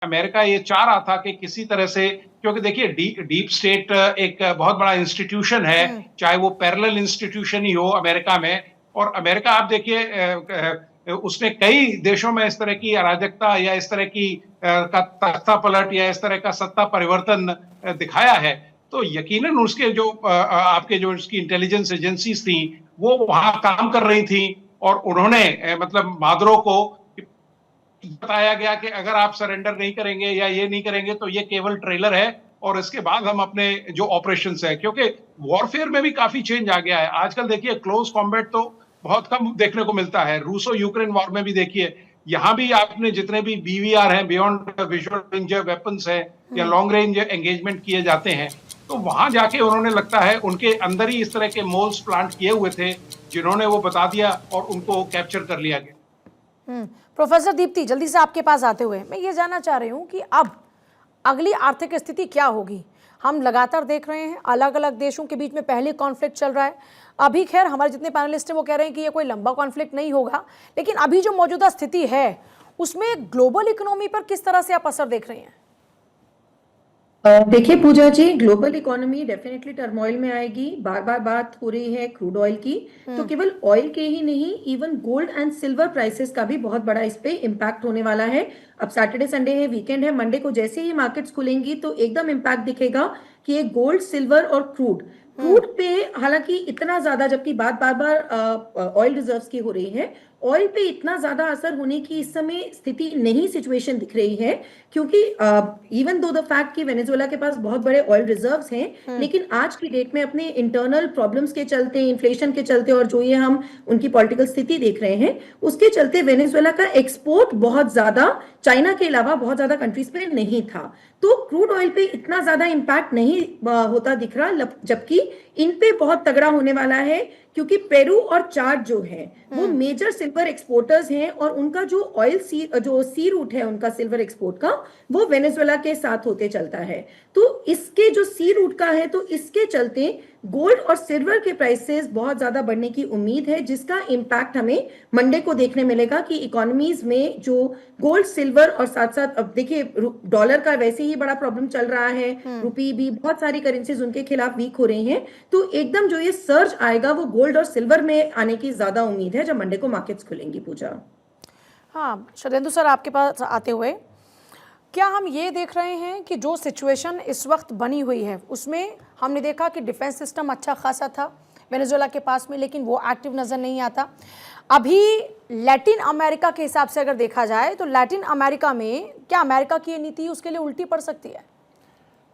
America ये चाह रहा था कि किसी तरह से, क्योंकि देखिए डीप स्टेट एक बहुत बड़ा इंस्टीट्यूशन है, हम्म। चाहे वो पैरेलल इंस्टीट्यूशन ही हो अमेरिका में। और अमेरिका आप देखिए उसने कई देशों में इस तरह की अराजकता या इस तरह की का तख्ता पलट या इस तरह का सत्ता परिवर्तन दिखाया है। तो यकीनन उसके जो आपके जो उसकी इंटेलिजेंस एजेंसीज थी वो वहां काम कर रही थी, और उन्होंने मतलब मादुरो को बताया गया कि अगर आप सरेंडर नहीं करेंगे या ये नहीं करेंगे तो ये केवल ट्रेलर है, और इसके बाद हम अपने जो ऑपरेशन है, क्योंकि वॉरफेयर में भी काफी चेंज आ गया है आजकल। देखिए क्लोज कॉम्बैट तो बहुत कम देखने को मिलता है। रूसो यूक्रेन वॉर में भी देखिए, यहां भी आपने जितने भी बीवीआर हैं, बियॉन्ड विजुअल रेंज वेपन्स हैं, या लॉन्ग रेंज एंगेजमेंट किए जाते हैं, तो वहां जाके उन्होंने लगता है उनके अंदर ही इस तरह के मोल्स प्लांट किए हुए थे, जिन्होंने वो बता दिया और उनको कैप्चर कर लिया गया। प्रोफेसर दीप्ति, जल्दी से आपके पास आते हुए मैं ये जानना चाह रही हूँ कि अब अगली आर्थिक स्थिति क्या होगी। हम लगातार देख रहे हैं अलग अलग देशों के बीच में पहले कॉन्फ्लिक्ट चल रहा है। अभी खैर हमारे जितने पैनलिस्ट हैं वो कह रहे हैं कि ये कोई लंबा कॉन्फ्लिक्ट नहीं होगा, लेकिन अभी जो मौजूदा स्थिति है उसमें ग्लोबल इकोनॉमी पर किस तरह से आप असर देख रहे हैं? देखिए पूजा जी, ग्लोबल इकोनॉमी डेफिनेटली टर्मोइल में आएगी। बार बार बात हो रही है क्रूड ऑयल की, तो केवल ऑयल के ही नहीं, even gold and silver prices का भी बहुत बड़ा इस पे इम्पैक्ट होने वाला है। अब सैटरडे संडे है, वीकेंड है, मंडे को जैसे ही मार्केट्स खुलेंगी तो एकदम इम्पैक्ट दिखेगा कि ये गोल्ड, सिल्वर और क्रूड पे हालांकि इतना ज्यादा, जबकि बात बार बार ऑयल रिजर्व्स की हो रही है, ऑयल पे इतना ज्यादा असर होने की इस समय स्थिति नहीं, सिचुएशन दिख रही है। क्योंकि इवन दो द फैक्ट कि वेनेजुएला के पास बहुत बड़े ऑयल रिजर्व्स हैं, लेकिन आज की डेट में अपने इंटरनल प्रॉब्लम्स के चलते, इन्फ्लेशन के चलते, और जो ये हम उनकी पॉलिटिकल स्थिति देख रहे हैं उसके चलते वेनेजुएला का एक्सपोर्ट बहुत ज्यादा चाइना के अलावा बहुत ज्यादा कंट्रीज पे नहीं था। तो क्रूड ऑयल पे इतना ज्यादा इम्पैक्ट नहीं होता दिख रहा, जबकि इन पे बहुत तगड़ा होने वाला है, क्योंकि पेरू और चाड जो है वो मेजर सिल्वर एक्सपोर्टर्स हैं, और उनका जो जो सी रूट है उनका सिल्वर एक्सपोर्ट का, वो वेनेजुएला के साथ होते चलता है। तो इसके जो सी रूट का है, तो इसके चलते गोल्ड और सिल्वर के प्राइसेस बहुत ज्यादा बढ़ने की उम्मीद है, जिसका इम्पैक्ट हमें मंडे को देखने मिलेगा कि इकोनॉमीज में जो गोल्ड, सिल्वर और साथ साथ, अब देखिए डॉलर का वैसे ही बड़ा प्रॉब्लम चल रहा है, रुपी भी, बहुत सारी करेंसीज उनके खिलाफ वीक हो रही हैं, तो एकदम जो ये सर्ज आएगा वो गोल्ड और सिल्वर में आने की ज्यादा उम्मीद है जब मंडे को मार्केट्स खुलेंगी। पूजा, हाँ शरदेंदु सर, आपके पास आते हुए क्या हम ये देख रहे हैं कि जो सिचुएशन इस वक्त बनी हुई है उसमें हमने देखा कि डिफेंस सिस्टम अच्छा खासा था वेनेजुएला के पास में, लेकिन वो एक्टिव नज़र नहीं आता। अभी लैटिन अमेरिका के हिसाब से अगर देखा जाए तो लैटिन अमेरिका में क्या अमेरिका की ये नीति उसके लिए उल्टी पड़ सकती है?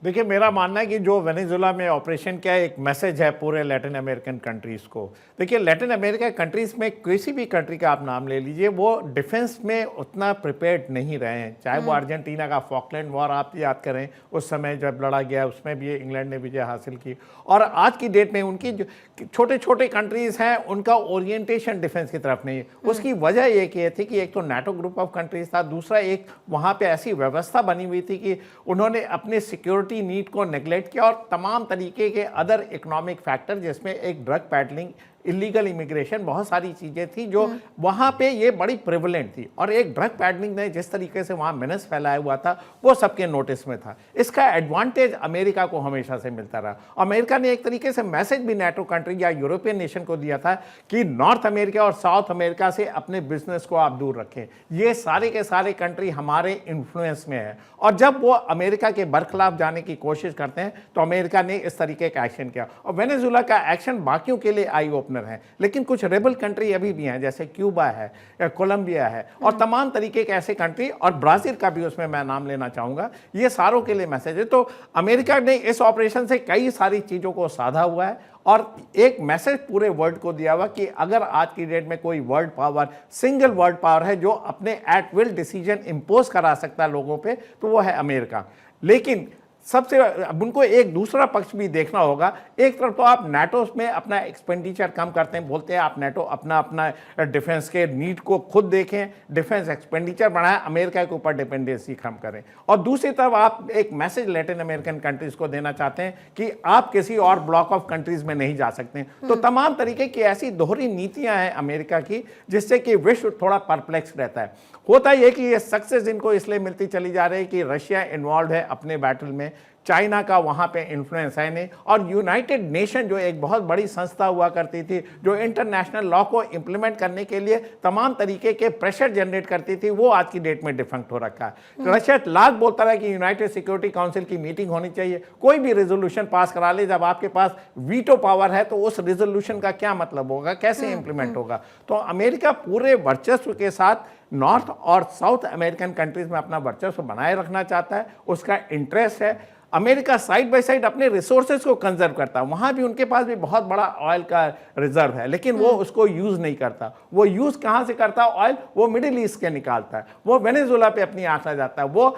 देखिए, मेरा मानना है कि जो वेनेजुएला में ऑपरेशन क्या है, एक मैसेज है पूरे लैटिन अमेरिकन कंट्रीज़ को। देखिए, लैटिन अमेरिका कंट्रीज़ में किसी भी कंट्री का आप नाम ले लीजिए, वो डिफेंस में उतना प्रिपेयर्ड नहीं रहे हैं। चाहे वो अर्जेंटीना का फॉकलैंड वॉर आप याद करें, उस समय जब लड़ा गया उसमें भी इंग्लैंड ने विजय हासिल की, और आज की डेट में उनकी जो छोटे छोटे कंट्रीज़ हैं उनका ओरिएंटेशन डिफेंस की तरफ नहीं है। उसकी वजह एक ये थी कि एक तो नाटो ग्रुप ऑफ कंट्रीज़ था, दूसरा एक वहाँ पर ऐसी व्यवस्था बनी हुई थी कि उन्होंने अपने सिक्योरिटी नीड को नेग्लेक्ट किया, और तमाम तरीके के अदर इकोनॉमिक फैक्टर, जिसमें एक ड्रग पैडलिंग, इलीगल इमिग्रेशन, बहुत सारी चीज़ें थी जो वहाँ पे ये बड़ी प्रिवलेंट थी। और एक ड्रग पैडलिंग ने जिस तरीके से वहाँ मेनेस फैलाया हुआ था वो सबके नोटिस में था। इसका एडवांटेज अमेरिका को हमेशा से मिलता रहा। अमेरिका ने एक तरीके से मैसेज भी नाटो कंट्री या यूरोपियन नेशन को दिया था कि नॉर्थ अमेरिका और साउथ अमेरिका से अपने बिजनेस को आप दूर रखें, ये सारे के सारे कंट्री हमारे इन्फ्लुएंस में है। और जब वो अमेरिका के बरखिलाफ जाने की कोशिश करते हैं तो अमेरिका ने इस तरीके का एक्शन किया। और वेनेजुएला का एक्शन बाकियों के लिए आई ओपनर है, लेकिन कुछ रेबल कंट्री अभी भी हैं, जैसे क्यूबा है, कोलंबिया है, और तमाम तरीके के ऐसे कंट्री, और ब्राजील का भी उसमें मैं नाम लेना चाहूंगा। ये सारों के लिए मैसेज है। तो अमेरिका ने इस ऑपरेशन से कई सारी चीज़ों को साधा हुआ है, और एक मैसेज पूरे वर्ल्ड को दिया हुआ कि अगर आज की डेट में कोई world power, single world power है जो अपने एट विल डिसीजन इंपोज करा सकता है लोगों पे, तो वो है अमेरिका। लेकिन सबसे अब उनको एक दूसरा पक्ष भी देखना होगा। एक तरफ तो आप नाटो में अपना एक्सपेंडिचर कम करते हैं, बोलते हैं आप नाटो अपना डिफेंस के नीड को खुद देखें, डिफेंस एक्सपेंडिचर बढ़ाएं, अमेरिका के ऊपर डिपेंडेंसी कम करें। और दूसरी तरफ आप एक मैसेज लैटिन अमेरिकन कंट्रीज को देना चाहते हैं कि आप किसी और ब्लॉक ऑफ कंट्रीज में नहीं जा सकते। तो तमाम तरीके की ऐसी दोहरी नीतियां हैं अमेरिका की, जिससे कि विश्व थोड़ा परप्लेक्स रहता है। होता यह कि ये सक्सेस इनको इसलिए मिलती चली जा रही है कि रशिया इन्वॉल्व है अपने बैटल में, चाइना का वहाँ पे इन्फ्लुएंस है नहीं, और यूनाइटेड नेशन जो एक बहुत बड़ी संस्था हुआ करती थी, जो इंटरनेशनल लॉ को इम्प्लीमेंट करने के लिए तमाम तरीके के प्रेशर जनरेट करती थी, वो आज की डेट में डिफंक्ट हो रखा है। रशिया लाख बोलता रहा कि यूनाइटेड सिक्योरिटी काउंसिल की मीटिंग होनी चाहिए, कोई भी रेजोल्यूशन पास करा ले, जब आपके पास वीटो पावर है तो उस रेजोल्यूशन का क्या मतलब होगा, कैसे इंप्लीमेंट होगा। तो अमेरिका पूरे वर्चस्व के साथ नॉर्थ और साउथ अमेरिकन कंट्रीज में अपना वर्चस्व बनाए रखना चाहता है, उसका इंटरेस्ट है। अमेरिका साइड बाय साइड अपने रिसोर्सेज को कंजर्व करता है, वहाँ भी उनके पास भी बहुत बड़ा ऑयल का रिजर्व है, लेकिन वो उसको यूज़ नहीं करता। वो यूज़ कहाँ से करता है ऑयल? वो मिडिल ईस्ट के निकालता है, वो वेनेजुएला पे अपनी आंख लगाता है, वो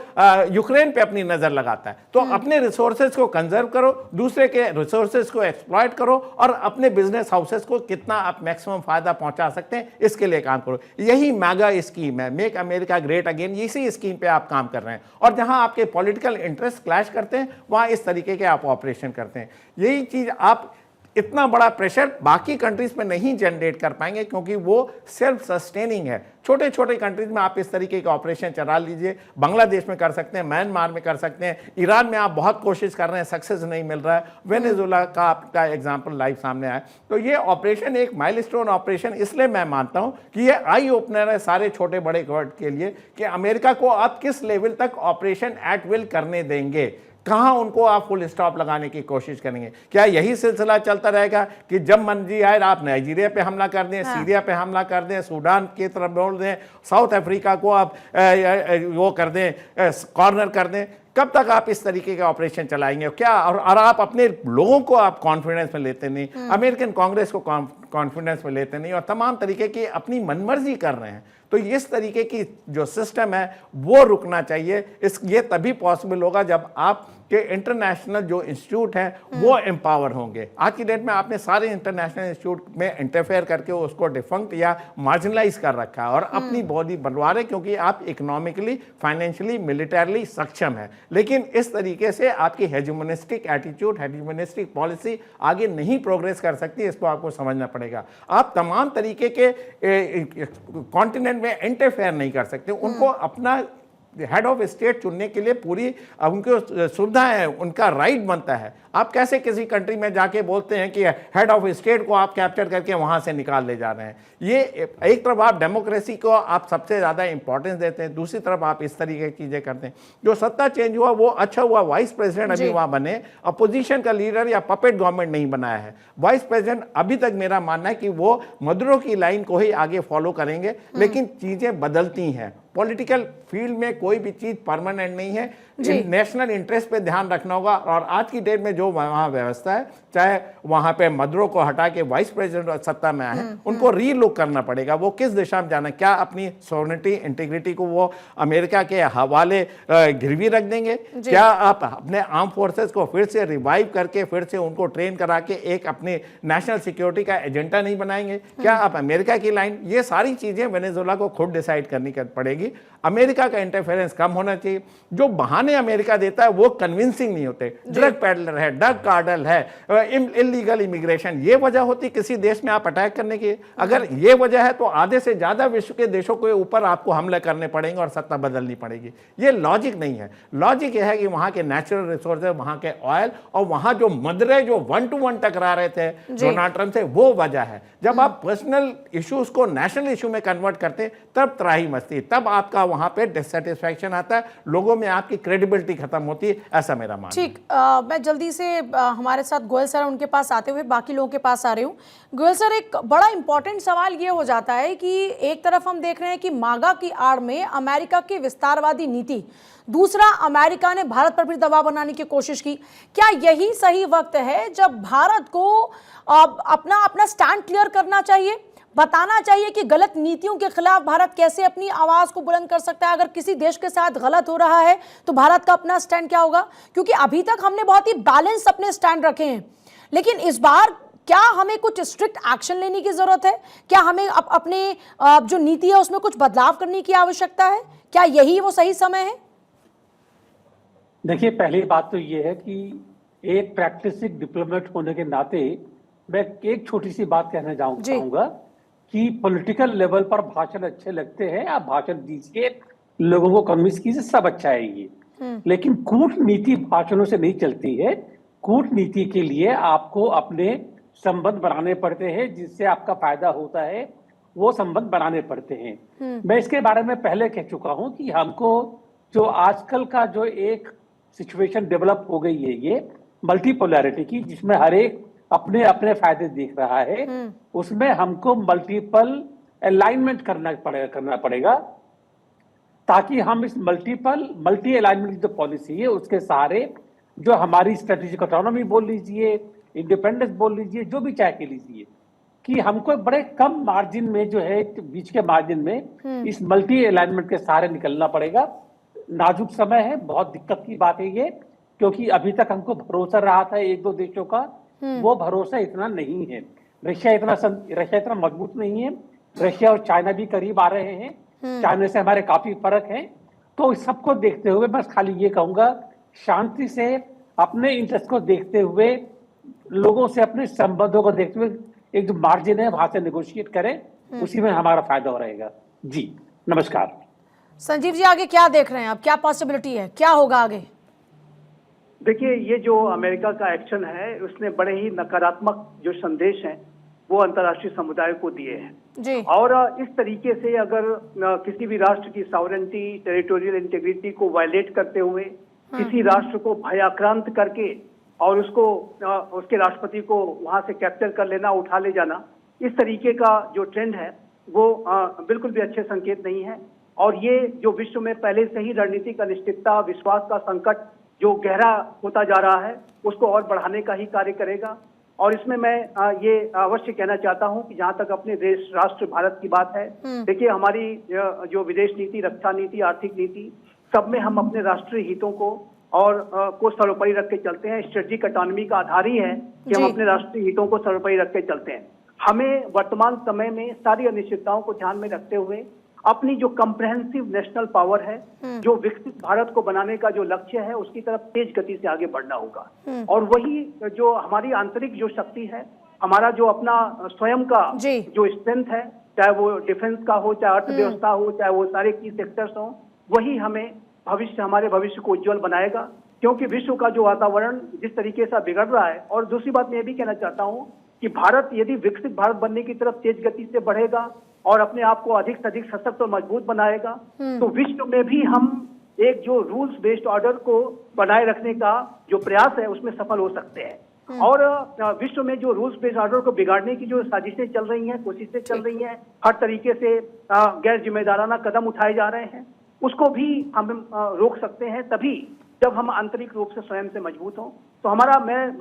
यूक्रेन पे अपनी नज़र लगाता है। तो अपने रिसोर्सेज को कंजर्व करो, दूसरे के रिसोर्सेज को एक्सप्लॉइट करो, और अपने बिजनेस हाउसेस को कितना आप मैक्सिमम फ़ायदा पहुँचा सकते हैं इसके लिए काम करो। यही मैगा स्कीम है, मेक अमेरिका ग्रेट अगेन, इसी स्कीम पर आप काम कर रहे हैं। और जहाँ आपके पॉलिटिकल इंटरेस्ट क्लैश करते हैं वहां इस तरीके के आप ऑपरेशन करते हैं। यही चीज आप इतना बड़ा प्रेशर बाकी कंट्रीज में नहीं जनरेट कर पाएंगे, क्योंकि वो सेल्फ सस्टेनिंग है। छोटे छोटे कंट्रीज में आप इस तरीके के ऑपरेशन चला लीजिए, बांग्लादेश में कर सकते हैं, म्यांमार में कर सकते हैं, ईरान में आप बहुत कोशिश कर रहे हैं, सक्सेस नहीं मिल रहा है, वेनेजुएला का आपका एग्जांपल लाइव सामने आया। तो ये ऑपरेशन एक माइलस्टोन ऑपरेशन इसलिए मैं मानता हूं कि ये आई ओपनर है सारे छोटे बड़े गवर्नमेंट के लिए कि अमेरिका को आप किस लेवल तक ऑपरेशन एट विल करने देंगे, कहां उनको आप फुल स्टॉप लगाने की कोशिश करेंगे। क्या यही सिलसिला चलता रहेगा कि जब मर्जी आए आप नाइजीरिया पे हमला कर दें, सीरिया पे हमला कर दें, सूडान की तरफ बोल दें, साउथ अफ्रीका को आप वो कर दें, कॉर्नर कर दें? कब तक आप इस तरीके के ऑपरेशन चलाएंगे? क्या और आप अपने लोगों को आप कॉन्फिडेंस में लेते नहीं, अमेरिकन कांग्रेस को कॉन्फिडेंस में लेते नहीं, और तमाम तरीके की अपनी मनमर्जी कर रहे हैं। तो इस तरीके की जो सिस्टम है वो रुकना चाहिए। ये तभी पॉसिबल होगा जब आप के इंटरनेशनल जो इंस्टीट्यूट हैं वो एम्पावर होंगे। आज की डेट में आपने सारे इंटरनेशनल इंस्टीट्यूट में इंटरफेयर करके उसको डिफंक्ट या मार्जिनलाइज कर रखा है और अपनी बॉडी बनवा रहे, क्योंकि आप इकोनॉमिकली, फाइनेंशियली, मिलिटरली सक्षम है। लेकिन इस तरीके से आपकी हेजिमोनिस्टिक एटीट्यूड, हेजिमोनिस्टिक पॉलिसी आगे नहीं प्रोग्रेस कर सकती, इसको आपको समझना पड़ेगा। आप तमाम तरीके के कॉन्टिनेंट में इंटरफेयर नहीं कर सकते। उनको अपना हेड ऑफ स्टेट चुनने के लिए पूरी उनकी सुविधाएं हैं, उनका राइट बनता है। आप कैसे किसी कंट्री में जाके बोलते हैं कि हेड ऑफ स्टेट को आप कैप्चर करके वहां से निकाल ले जा रहे हैं? ये एक तरफ आप डेमोक्रेसी को आप सबसे ज़्यादा इंपॉर्टेंस देते हैं, दूसरी तरफ आप इस तरीके की चीज़ें करते हैं। जो सत्ता चेंज हुआ वो अच्छा हुआ, वाइस प्रेसिडेंट अभी वहाँ बने, अपोजिशन का लीडर या पपेट गवर्नमेंट नहीं बनाया है। वाइस प्रेसिडेंट अभी तक मेरा मानना है कि वो मदुरो की लाइन को ही आगे फॉलो करेंगे, लेकिन चीज़ें बदलती हैं। पॉलिटिकल फील्ड में कोई भी चीज़ परमानेंट नहीं है, नेशनल इंटरेस्ट पे ध्यान रखना होगा। और आज की डेट में जो वहाँ व्यवस्था है, चाहे वहाँ पे मदुरो को हटा के वाइस प्रेसिडेंट सत्ता में आए, उनको रीलुक करना पड़ेगा। वो किस दिशा में जाना, क्या अपनी सॉवरेनिटी, इंटीग्रिटी को वो अमेरिका के हवाले गिरवी रख देंगे? क्या आप अपने आर्म फोर्सेस को फिर से रिवाइव करके फिर से उनको ट्रेन करा के एक अपने नेशनल सिक्योरिटी का एजेंडा नहीं बनाएंगे? क्या आप अमेरिका की लाइन? ये सारी चीज़ें वेनेजुएला को खुद डिसाइड करनी पड़ेगी। अमेरिका का इंटरफेरेंस कम होना चाहिए। जो बहाने अमेरिका देता है वो कन्विंसिंग नहीं होते। ड्रग पैडलर है, ड्रग कार्डल है, इलीगल इमिग्रेशन, ये वजह होती किसी देश में आप अटैक करने की। अगर ये वजह है तो आधे से ज्यादा विश्व के देशों के ऊपर आपको हमले करने पड़ेंगे और सत्ता बदलनी पड़ेगी। ये लॉजिक नहीं है। लॉजिक यह है कि वहां के नेचुरल रिसोर्सेज, वहां के ऑयल और वहां जो मदरे जो 1-to-1 टकरा रहे थे डोनाल्ड ट्रंप से, वो वजह है। जब आप पर्सनल इश्यूज को नेशनल इशू में कन्वर्ट करते तब त्राही मचती, तब आपका वहां पे डिससेटिस्फैक्शन आता है, लोगों में आपकी क्रेडिबिलिटी खत्म होती है। ऐसा मेरा मानना। ठीक, मैं जल्दी से हमारे साथ गोयल सर उनके पास आते हुए बाकी लोगों के पास आ रही हूँ। गोयल सर, एक बड़ा इंपॉर्टेंट सवाल ये हो जाता है कि एक तरफ हम देख रहे हैं कि मागा की आड़ में अमेरिका की विस्तारवादी नीति, दूसरा अमेरिका ने भारत पर भी दबाव बनाने की कोशिश की। क्या यही सही वक्त है जब भारत को अपना स्टैंड क्लियर करना चाहिए? बताना चाहिए कि गलत नीतियों के खिलाफ भारत कैसे अपनी आवाज को बुलंद कर सकता है। अगर किसी देश के साथ गलत हो रहा है तो भारत का अपना स्टैंड क्या होगा, क्योंकि अभी तक हमने बहुत ही बैलेंस अपने स्टैंड रखे हैं, लेकिन इस बार क्या हमें कुछ स्ट्रिक्ट एक्शन लेने की जरूरत है? क्या हमें अपने जो नीति है उसमें कुछ बदलाव करने की आवश्यकता है? क्या यही वो सही समय है? देखिए, पहली बात तो ये है कि एक प्रैक्टिसिंग डिप्लोमेट होने के नाते मैं एक छोटी सी बात कहना चाहूंगा कि पॉलिटिकल लेवल पर भाषण अच्छे लगते हैं, आप भाषण दीजिए, लोगों को कन्विंस कीजिए, सब अच्छा है ये, लेकिन कूटनीति भाषणों से नहीं चलती है। कूटनीति के लिए आपको अपने संबंध बनाने पड़ते हैं, जिससे आपका फायदा होता है, वो संबंध बनाने पड़ते हैं। मैं इसके बारे में पहले कह चुका हूं कि हमको जो आजकल का जो एक सिचुएशन डेवलप हो गई है, ये मल्टीपोलैरिटी की, जिसमें हर एक अपने अपने फायदे देख रहा है, उसमें हमको मल्टीपल अलाइनमेंट करना पड़ेगा ताकि हम इस मल्टी अलाइनमेंट की जो पॉलिसी है उसके सहारे जो हमारी स्ट्रेटेजिक ऑटोनॉमी बोल लीजिए, इंडिपेंडेंस बोल लीजिए, जो भी चाहे के लीजिए, कि हमको बड़े कम मार्जिन में जो है, बीच के मार्जिन में इस मल्टी अलाइनमेंट के सहारे निकलना पड़ेगा। नाजुक समय है, बहुत दिक्कत की बात है ये, क्योंकि अभी तक हमको भरोसा रहा था एक दो देशों का, वो भरोसा इतना नहीं है। रशिया इतना मजबूत नहीं है। रशिया और चाइना भी करीब आ रहे हैं, चाइना से हमारे काफी फर्क है। तो इस सबको देखते हुए बस खाली ये कहूंगा, शांति से अपने इंटरेस्ट को देखते हुए, लोगों से अपने संबंधों को देखते हुए एक जो मार्जिन है वहां से नेगोशिएट करें, उसी में हमारा फायदा रहेगा। जी नमस्कार। संजीव जी, आगे क्या देख रहे हैं आप, क्या पॉसिबिलिटी है, क्या होगा आगे? देखिए, ये जो अमेरिका का एक्शन है उसने बड़े ही नकारात्मक जो संदेश हैं वो अंतर्राष्ट्रीय समुदाय को दिए हैं जी। और इस तरीके से अगर किसी भी राष्ट्र की सॉवरेंटी, टेरिटोरियल इंटीग्रिटी को वायलेट करते हुए किसी राष्ट्र को भयाक्रांत करके और उसके राष्ट्रपति को वहां से कैप्चर कर लेना, उठा ले जाना, इस तरीके का जो ट्रेंड है वो बिल्कुल भी अच्छे संकेत नहीं है। और ये जो विश्व में पहले से ही रणनीतिक अनिश्चितता, विश्वास का संकट जो गहरा होता जा रहा है, उसको और बढ़ाने का ही कार्य करेगा। और इसमें मैं ये अवश्य कहना चाहता हूं कि जहां तक अपने देश राष्ट्र भारत की बात है, देखिए हमारी जो विदेश नीति, रक्षा नीति, आर्थिक नीति, सब में हम अपने राष्ट्रीय हितों को को सर्वोपरि रख के चलते हैं। स्ट्रेटेजिक ऑटोनॉमी का आधार ही है कि हम अपने राष्ट्रीय हितों को सर्वोपरि रख के चलते हैं। हमें वर्तमान समय में सारी अनिश्चितताओं को ध्यान में रखते हुए अपनी जो कंप्रेहेंसिव नेशनल पावर है, जो विकसित भारत को बनाने का जो लक्ष्य है, उसकी तरफ तेज गति से आगे बढ़ना होगा। और वही जो हमारी आंतरिक जो शक्ति है, हमारा जो अपना स्वयं का जो स्ट्रेंथ है, चाहे वो डिफेंस का हो, चाहे अर्थव्यवस्था हो, चाहे वो सारे की सेक्टर्स हो, वही हमें हमारे भविष्य को उज्जवल बनाएगा। क्योंकि विश्व का जो वातावरण जिस तरीके से बिगड़ रहा है, और दूसरी बात मैं ये भी कहना चाहता हूँ कि भारत यदि विकसित भारत बनने की तरफ तेज गति से बढ़ेगा और अपने आप को अधिक से अधिक सशक्त और मजबूत बनाएगा, तो विश्व में भी हम एक जो रूल्स बेस्ड ऑर्डर को बनाए रखने का जो प्रयास है उसमें सफल हो सकते हैं। और विश्व में जो रूल्स बेस्ड ऑर्डर को बिगाड़ने की जो साजिशें चल रही हैं, कोशिशें चल रही हैं, हर तरीके से गैर जिम्मेदाराना कदम उठाए जा रहे हैं, उसको भी हम रोक सकते हैं तभी जब हम आंतरिक रूप से स्वयं से मजबूत हों। तो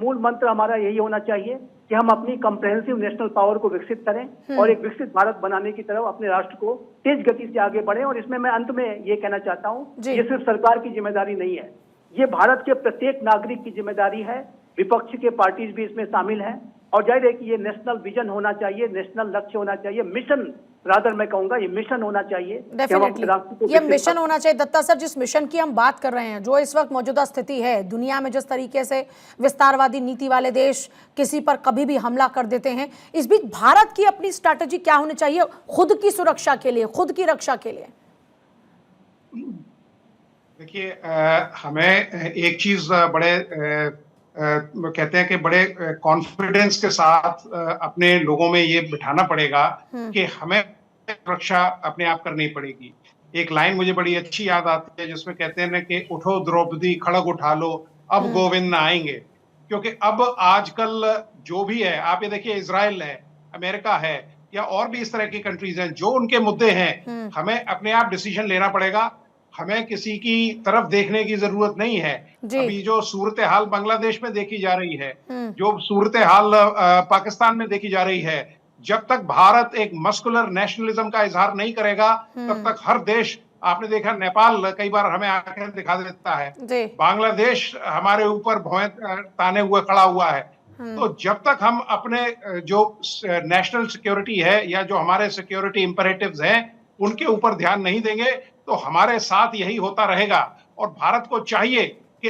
मूल मंत्र हमारा यही होना चाहिए कि हम अपनी कंप्रेहेंसिव नेशनल पावर को विकसित करें और एक विकसित भारत बनाने की तरफ अपने राष्ट्र को तेज गति से आगे बढ़ें। और इसमें मैं अंत में ये कहना चाहता हूँ, ये सिर्फ सरकार की जिम्मेदारी नहीं है, ये भारत के प्रत्येक नागरिक की जिम्मेदारी है। विपक्ष के पार्टीज भी इसमें शामिल हैं और जाहिर है कि ये नेशनल विजन होना चाहिए, नेशनल लक्ष्य होना चाहिए, मिशन रादर मैं कहूंगा ये मिशन होना चाहिए। डेफिनेटली ये मिशन होना चाहिए। दत्ता सर, जिस मिशन की हम बात कर रहे हैं, जो इस वक्त मौजूदा स्थिति है दुनिया में, जिस तरीके से विस्तारवादी नीति वाले देश किसी पर कभी भी हमला कर देते हैं, इस बीच भारत की अपनी स्ट्रैटेजी क्या होनी चाहिए खुद की सुरक्षा के लिए, खुद की रक्षा के लिए? देखिए, हमें एक चीज बड़े कहते हैं कि बड़े कॉन्फिडेंस के साथ अपने लोगों में ये बिठाना पड़ेगा कि हमें रक्षा अपने आप करनी पड़ेगी। एक लाइन मुझे बड़ी अच्छी याद आती है जिसमें कहते हैं ना कि उठो द्रौपदी खड़ग उठा लो, अब गोविंद ना आएंगे। क्योंकि अब आजकल जो भी है, आप ये देखिए, इजराइल है, अमेरिका है, या और भी इस तरह की कंट्रीज हैं, जो उनके मुद्दे हैं, हमें अपने आप डिसीजन लेना पड़ेगा। हमें किसी की तरफ देखने की जरूरत नहीं है। अभी जो सूरत हाल बांग्लादेश में देखी जा रही है, जो सूरत हाल पाकिस्तान में देखी जा रही है, जब तक भारत एक मस्कुलर नेशनलिज्म का इजहार नहीं करेगा, तब तक हर देश, आपने देखा नेपाल कई बार हमें आंखें दिखा देता है, जी बांग्लादेश हमारे ऊपर भौहें ताने हुए खड़ा हुआ है। तो जब तक हम अपने जो नेशनल सिक्योरिटी है या जो हमारे सिक्योरिटी इंपरेटिव्स हैं उनके ऊपर ध्यान नहीं देंगे तो हमारे साथ यही होता रहेगा। और भारत को चाहिए